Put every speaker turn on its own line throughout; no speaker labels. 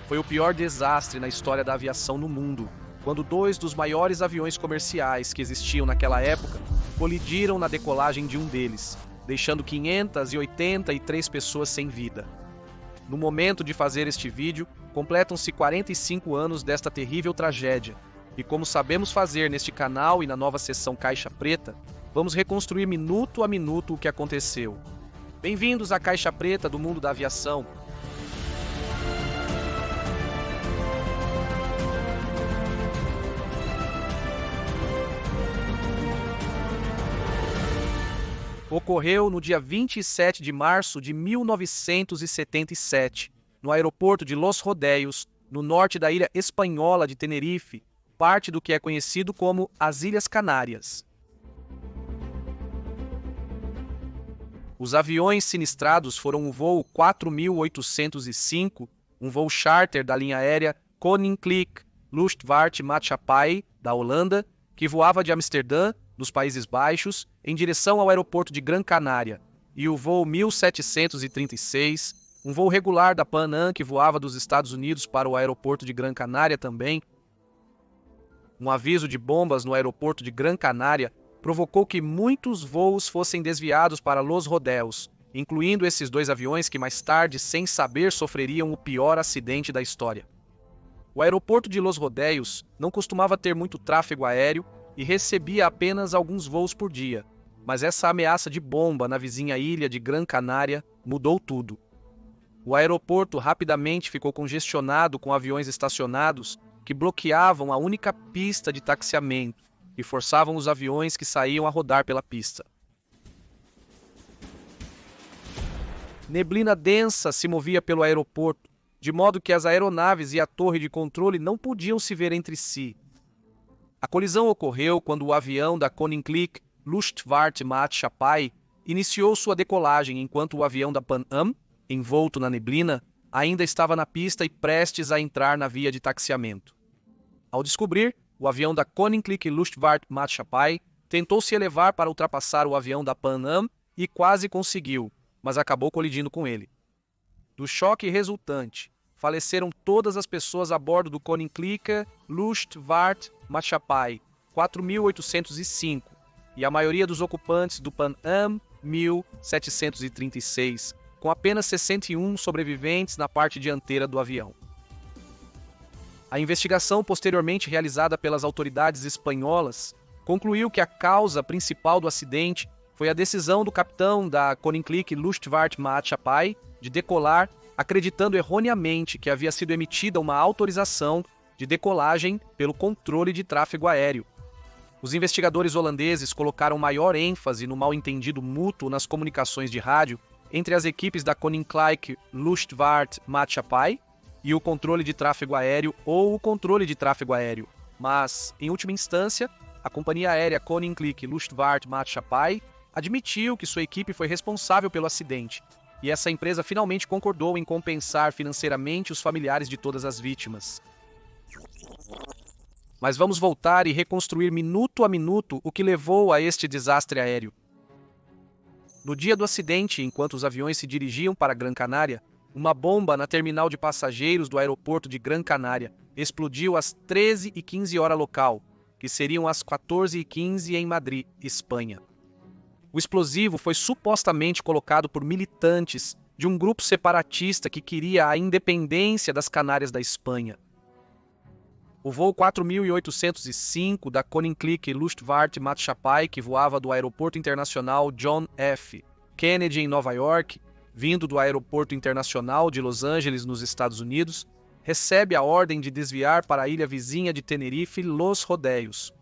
foi o pior desastre na história da aviação no mundo, quando dois dos maiores aviões comerciais que existiam naquela época colidiram na decolagem de um deles, deixando 583 pessoas sem vida. No momento de fazer este vídeo, completam-se 45 anos desta terrível tragédia, e como sabemos fazer neste canal e na nova seção Caixa Preta, vamos reconstruir minuto a minuto o que aconteceu. Bem-vindos à Caixa Preta do mundo da aviação. Ocorreu no dia 27 de março de 1977, no aeroporto de Los Rodeios, no norte da ilha espanhola de Tenerife, parte do que é conhecido como as Ilhas Canárias. Os aviões sinistrados foram o voo 4805, um voo charter da linha aérea Koninklijke Luchtvaartmaatschappij, da Holanda, que voava de Amsterdã, nos Países Baixos, em direção ao aeroporto de Gran Canária, e o voo 1736, um voo regular da Pan Am que voava dos Estados Unidos para o aeroporto de Gran Canária também. Um aviso de bombas no aeroporto de Gran Canária provocou que muitos voos fossem desviados para Los Rodeios, incluindo esses dois aviões que mais tarde, sem saber, sofreriam o pior acidente da história. O aeroporto de Los Rodeios não costumava ter muito tráfego aéreo e recebia apenas alguns voos por dia, mas essa ameaça de bomba na vizinha ilha de Gran Canária mudou tudo. O aeroporto rapidamente ficou congestionado com aviões estacionados que bloqueavam a única pista de taxiamento e forçavam os aviões que saíam a rodar pela pista. Neblina densa se movia pelo aeroporto, de modo que as aeronaves e a torre de controle não podiam se ver entre si. A colisão ocorreu quando o avião da Koninklijke Luchtvaartmaatschappij iniciou sua decolagem enquanto o avião da Pan Am, envolto na neblina, ainda estava na pista e prestes a entrar na via de taxiamento. Ao descobrir, o avião da Koninklijke Luchtvaartmaatschappij tentou se elevar para ultrapassar o avião da Pan Am e quase conseguiu, mas acabou colidindo com ele. Do choque resultante, faleceram todas as pessoas a bordo do Koninklijke Luchtvaartmaatschappij 4805 e a maioria dos ocupantes do Pan Am 1736, com apenas 61 sobreviventes na parte dianteira do avião. A investigação posteriormente realizada pelas autoridades espanholas concluiu que a causa principal do acidente foi a decisão do capitão da Koninklijke Luchtvaartmaatschappij de decolar, acreditando erroneamente que havia sido emitida uma autorização de decolagem pelo controle de tráfego aéreo. Os investigadores holandeses colocaram maior ênfase no mal-entendido mútuo nas comunicações de rádio entre as equipes da Koninklijke Luchtvaartmaatschappij e o controle de tráfego aéreo ou o controle de tráfego aéreo. Mas, em última instância, a companhia aérea Koninklijke Luchtvaartmaatschappij admitiu que sua equipe foi responsável pelo acidente, e essa empresa finalmente concordou em compensar financeiramente os familiares de todas as vítimas. Mas vamos voltar e reconstruir minuto a minuto o que levou a este desastre aéreo. No dia do acidente, enquanto os aviões se dirigiam para Gran Canária, uma bomba na terminal de passageiros do aeroporto de Gran Canária explodiu às 13h15 hora local, que seriam às 14h15 em Madrid, Espanha. O explosivo foi supostamente colocado por militantes de um grupo separatista que queria a independência das Canárias da Espanha. O voo 4805 da Koninklijke Luchtvaartmaatschappij, que voava do Aeroporto Internacional John F. Kennedy em Nova York, vindo do Aeroporto Internacional de Los Angeles, nos Estados Unidos, recebe a ordem de desviar para a ilha vizinha de Tenerife, Los Rodeios.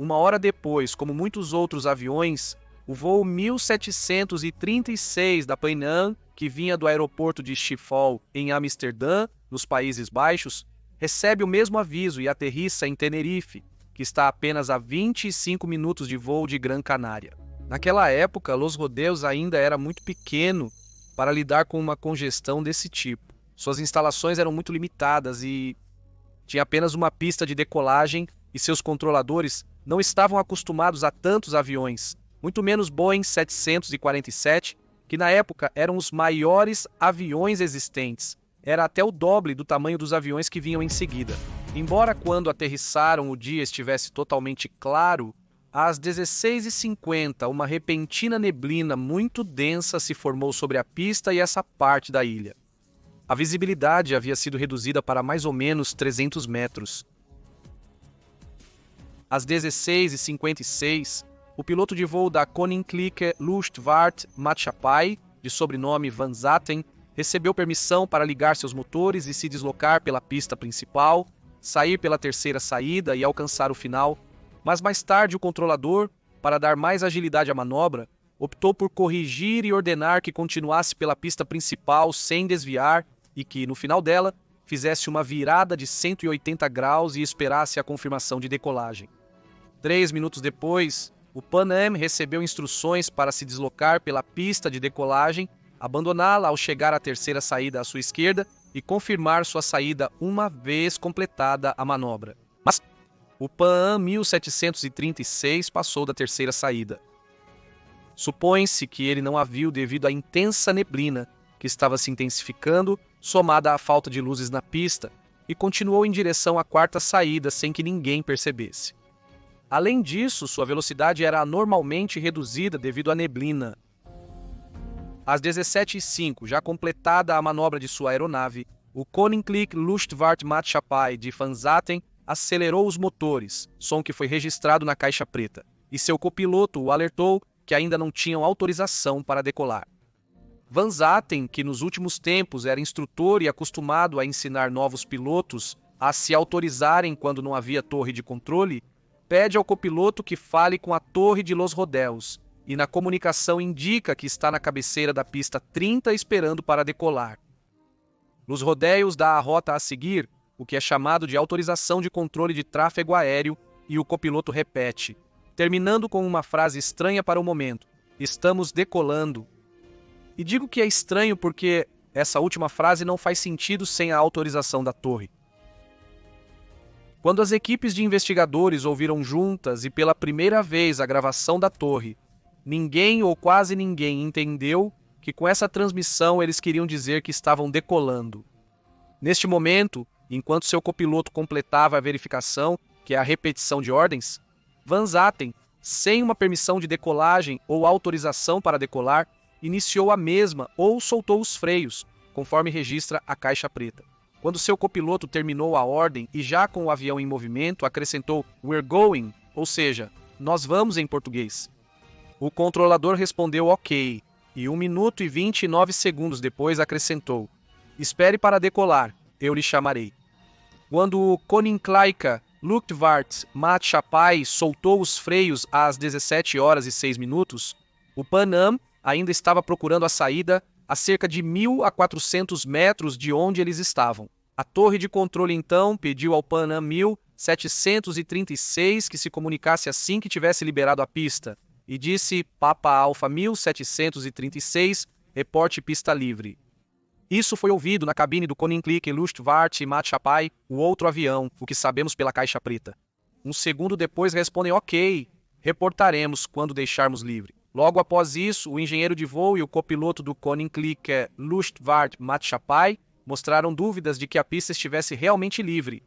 Uma hora depois, como muitos outros aviões, o voo 1736 da Pan Am, que vinha do aeroporto de Schiphol, em Amsterdã, nos Países Baixos, recebe o mesmo aviso e aterrissa em Tenerife, que está apenas a 25 minutos de voo de Gran Canária. Naquela época, Los Rodeios ainda era muito pequeno para lidar com uma congestão desse tipo. Suas instalações eram muito limitadas e tinha apenas uma pista de decolagem e seus controladores não estavam acostumados a tantos aviões, muito menos Boeing 747, que na época eram os maiores aviões existentes, era até o doble do tamanho dos aviões que vinham em seguida. Embora quando aterrissaram o dia estivesse totalmente claro, às 16h50 uma repentina neblina muito densa se formou sobre a pista e essa parte da ilha. A visibilidade havia sido reduzida para mais ou menos 300 metros. Às 16h56, o piloto de voo da Koninklijke Luchtvaart Maatschappij, de sobrenome Van Zaten, recebeu permissão para ligar seus motores e se deslocar pela pista principal, sair pela terceira saída e alcançar o final, mas mais tarde o controlador, para dar mais agilidade à manobra, optou por corrigir e ordenar que continuasse pela pista principal sem desviar e que, no final dela, fizesse uma virada de 180 graus e esperasse a confirmação de decolagem. 3 minutos depois, o Pan Am recebeu instruções para se deslocar pela pista de decolagem, abandoná-la ao chegar à terceira saída à sua esquerda e confirmar sua saída uma vez completada a manobra. Mas o Pan Am 1736 passou da terceira saída. Supõe-se que ele não a viu devido à intensa neblina que estava se intensificando, somada à falta de luzes na pista, e continuou em direção à quarta saída sem que ninguém percebesse. Além disso, sua velocidade era anormalmente reduzida devido à neblina. Às 17h05, já completada a manobra de sua aeronave, o Koninklijke Luchtvaart Maatschappij de Van Zaten acelerou os motores, som que foi registrado na caixa preta, e seu copiloto o alertou que ainda não tinham autorização para decolar. Van Zaten, que nos últimos tempos era instrutor e acostumado a ensinar novos pilotos a se autorizarem quando não havia torre de controle, pede ao copiloto que fale com a torre de Los Rodeos e na comunicação indica que está na cabeceira da pista 30 esperando para decolar. Los Rodeos dá a rota a seguir, o que é chamado de autorização de controle de tráfego aéreo, e o copiloto repete, terminando com uma frase estranha para o momento: "Estamos decolando". E digo que é estranho porque essa última frase não faz sentido sem a autorização da torre. Quando as equipes de investigadores ouviram juntas e pela primeira vez a gravação da torre, ninguém ou quase ninguém entendeu que com essa transmissão eles queriam dizer que estavam decolando. Neste momento, enquanto seu copiloto completava a verificação, que é a repetição de ordens, Van Zaten, sem uma permissão de decolagem ou autorização para decolar, iniciou a mesma ou soltou os freios, conforme registra a caixa preta. Quando seu copiloto terminou a ordem e já com o avião em movimento, acrescentou "We're going", ou seja, "Nós vamos" em português. O controlador respondeu "Ok", e 1 minuto e 29 segundos depois acrescentou "Espere para decolar, eu lhe chamarei". Quando o Koninklijke Luchtvaart Maatschappij soltou os freios às 17h06, o Pan Am ainda estava procurando a saída a cerca de 1.000 a 400 metros de onde eles estavam. A torre de controle então pediu ao Pan Am 1736 que se comunicasse assim que tivesse liberado a pista e disse Papa Alpha 1736, reporte pista livre. Isso foi ouvido na cabine do Koninklijke Luchtvaart Maatschappij, o outro avião, o que sabemos pela caixa preta. Um segundo depois respondem "Ok, reportaremos quando deixarmos livre". Logo após isso, o engenheiro de voo e o copiloto do Koninklijke Luchtvaart Maatschappij mostraram dúvidas de que a pista estivesse realmente livre,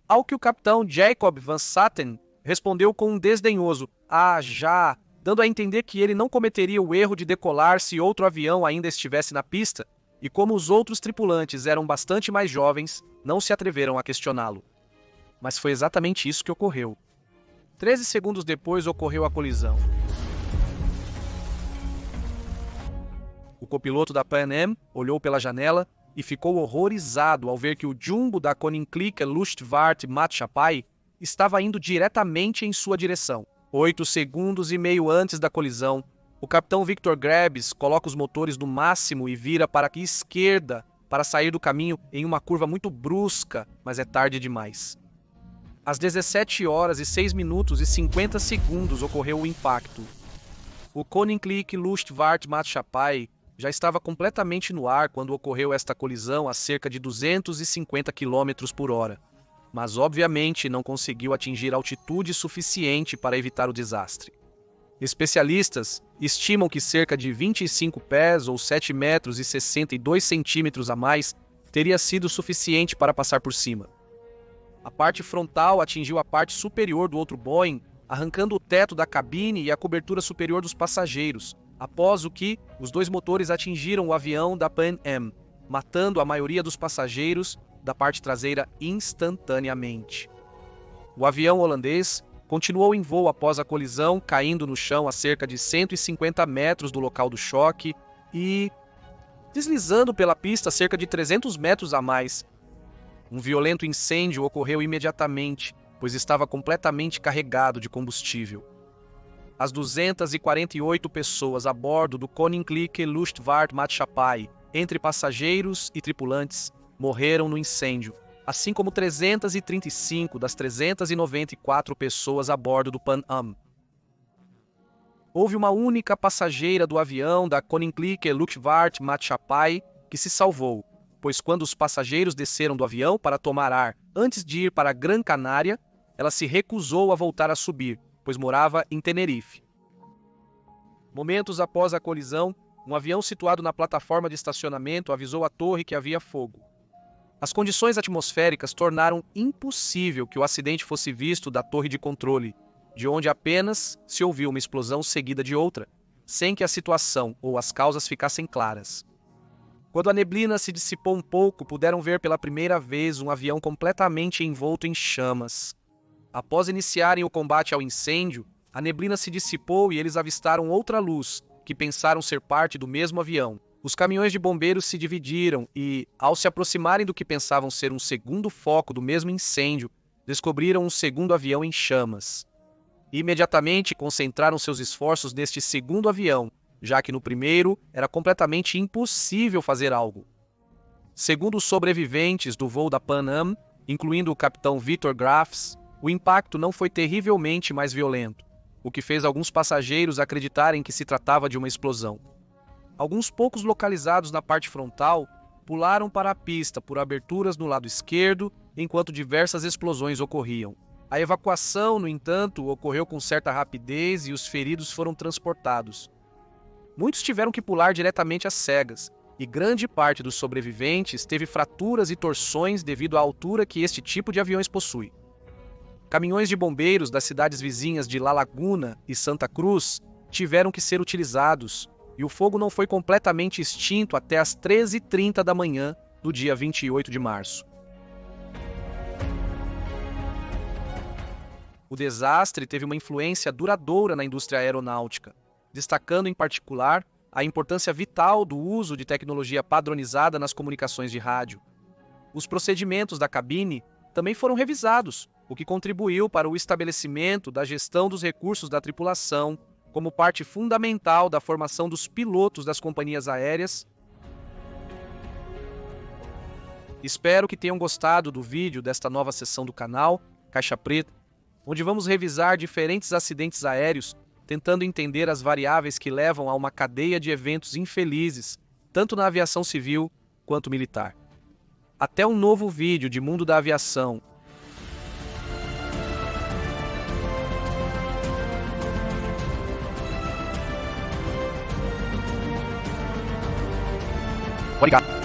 ao que o capitão Jacob Van Zaten respondeu com um desdenhoso "Ah, já", dando a entender que ele não cometeria o erro de decolar se outro avião ainda estivesse na pista, e como os outros tripulantes eram bastante mais jovens, não se atreveram a questioná-lo. Mas foi exatamente isso que ocorreu. 13 segundos depois ocorreu a colisão. O copiloto da Pan Am olhou pela janela e ficou horrorizado ao ver que o jumbo da Koninklijke Luchtvaart Maatschappij estava indo diretamente em sua direção. 8 segundos e meio antes da colisão, o capitão Victor Grebes coloca os motores no máximo e vira para a esquerda para sair do caminho em uma curva muito brusca, mas é tarde demais. Às 17h06 e 50 segundos ocorreu o impacto. O Koninklijke Luchtvaart Maatschappij já estava completamente no ar quando ocorreu esta colisão a cerca de 250 km por hora, mas obviamente não conseguiu atingir altitude suficiente para evitar o desastre. Especialistas estimam que cerca de 25 pés ou 7 metros e 62 centímetros a mais teria sido suficiente para passar por cima. A parte frontal atingiu a parte superior do outro Boeing, arrancando o teto da cabine e a cobertura superior dos passageiros, após o que os dois motores atingiram o avião da Pan Am, matando a maioria dos passageiros da parte traseira instantaneamente. O avião holandês continuou em voo após a colisão, caindo no chão a cerca de 150 metros do local do choque e deslizando pela pista cerca de 300 metros a mais. Um violento incêndio ocorreu imediatamente, pois estava completamente carregado de combustível. As 248 pessoas a bordo do Koninklijke Luchtvaart Maatschappij, entre passageiros e tripulantes, morreram no incêndio, assim como 335 das 394 pessoas a bordo do Pan Am. Houve uma única passageira do avião da Koninklijke Luchtvaart Maatschappij que se salvou, pois quando os passageiros desceram do avião para tomar ar antes de ir para a Gran Canária, ela se recusou a voltar a subir, pois morava em Tenerife. Momentos após a colisão, um avião situado na plataforma de estacionamento avisou a torre que havia fogo. As condições atmosféricas tornaram impossível que o acidente fosse visto da torre de controle, de onde apenas se ouviu uma explosão seguida de outra, sem que a situação ou as causas ficassem claras. Quando a neblina se dissipou um pouco, puderam ver pela primeira vez um avião completamente envolto em chamas. Após iniciarem o combate ao incêndio, a neblina se dissipou e eles avistaram outra luz, que pensaram ser parte do mesmo avião. Os caminhões de bombeiros se dividiram e, ao se aproximarem do que pensavam ser um segundo foco do mesmo incêndio, descobriram um segundo avião em chamas. Imediatamente concentraram seus esforços neste segundo avião, já que no primeiro era completamente impossível fazer algo. Segundo os sobreviventes do voo da Pan Am, incluindo o capitão Victor Grafs, o impacto não foi terrivelmente mais violento, o que fez alguns passageiros acreditarem que se tratava de uma explosão. Alguns poucos localizados na parte frontal pularam para a pista por aberturas no lado esquerdo, enquanto diversas explosões ocorriam. A evacuação, no entanto, ocorreu com certa rapidez e os feridos foram transportados. Muitos tiveram que pular diretamente às cegas, e grande parte dos sobreviventes teve fraturas e torções devido à altura que este tipo de aviões possui. Caminhões de bombeiros das cidades vizinhas de La Laguna e Santa Cruz tiveram que ser utilizados, e o fogo não foi completamente extinto até às 13h30 da manhã do dia 28 de março. O desastre teve uma influência duradoura na indústria aeronáutica, destacando em particular a importância vital do uso de tecnologia padronizada nas comunicações de rádio. Os procedimentos da cabine também foram revisados, o que contribuiu para o estabelecimento da gestão dos recursos da tripulação como parte fundamental da formação dos pilotos das companhias aéreas. Espero que tenham gostado do vídeo desta nova seção do canal, Caixa Preta, onde vamos revisar diferentes acidentes aéreos, tentando entender as variáveis que levam a uma cadeia de eventos infelizes, tanto na aviação civil quanto militar. Até um novo vídeo de Mundo da Aviação. Obrigado.